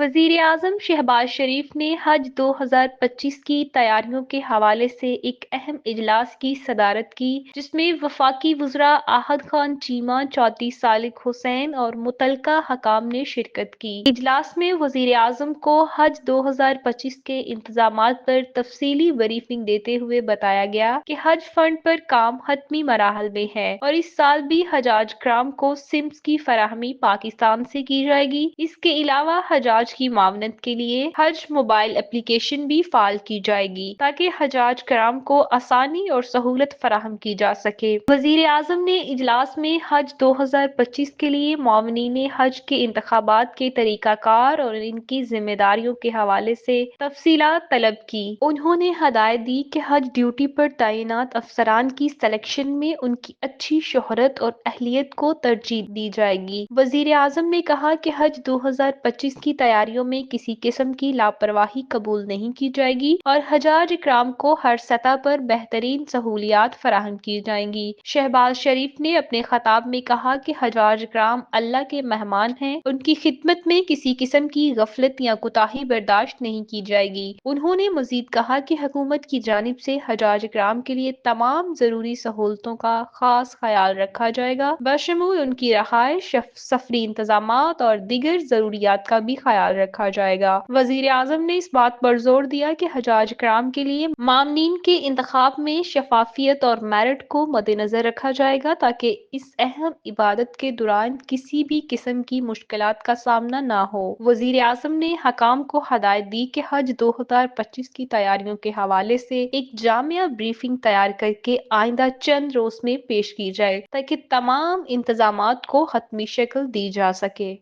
وزیر اعظم شہباز شریف نے حج 2025 کی تیاریوں کے حوالے سے ایک اہم اجلاس کی صدارت کی، جس میں وفاقی وزراء احد خان چیمہ، چودھری صالح حسین اور متعلقہ حکام نے شرکت کی۔ اجلاس میں وزیر اعظم کو حج 2025 کے انتظامات پر تفصیلی بریفنگ دیتے ہوئے بتایا گیا کہ حج فنڈ پر کام حتمی مراحل میں ہے اور اس سال بھی حجاج کرام کو سمز کی فراہمی پاکستان سے کی جائے گی۔ اس کے علاوہ حجاج کی معاونت کے لیے حج موبائل ایپلیکیشن بھی فعال کی جائے گی تاکہ حجاج کرام کو آسانی اور سہولت فراہم کی جا سکے۔ وزیر اعظم نے اجلاس میں حج 2025 کے لیے معاونین حج کے انتخابات کے طریقہ کار اور ان کی ذمہ داریوں کے حوالے سے تفصیلات طلب کی۔ انہوں نے ہدایت دی کہ حج ڈیوٹی پر تعینات افسران کی سلیکشن میں ان کی اچھی شہرت اور اہلیت کو ترجیح دی جائے گی۔ وزیر اعظم نے کہا کہ حج 2025 کی تیاریوں میں کسی قسم کی لاپرواہی قبول نہیں کی جائے گی اور حجاج کرام کو ہر سطح پر بہترین سہولیات فراہم کی جائیں گی۔ شہباز شریف نے اپنے خطاب میں کہا کہ حجاج کرام اللہ کے مہمان ہیں، ان کی خدمت میں کسی قسم کی غفلت یا کوتاہی برداشت نہیں کی جائے گی۔ انہوں نے مزید کہا کہ حکومت کی جانب سے حجاج کرام کے لیے تمام ضروری سہولتوں کا خاص خیال رکھا جائے گا، بشمول ان کی رہائش، سفری انتظامات اور دیگر ضروریات کا بھی خیال رکھا جائے گا۔ وزیر اعظم نے اس بات پر زور دیا کہ حجاج کرام کے لیے مامنین کے انتخاب میں شفافیت اور میرٹ کو مدنظر رکھا جائے گا تاکہ اس اہم عبادت کے دوران کسی بھی قسم کی مشکلات کا سامنا نہ ہو۔ وزیر اعظم نے حکام کو ہدایت دی کہ حج 2025 کی تیاریوں کے حوالے سے ایک جامع بریفنگ تیار کرکے آئندہ چند روز میں پیش کی جائے تاکہ تمام انتظامات کو حتمی شکل دی جا سکے۔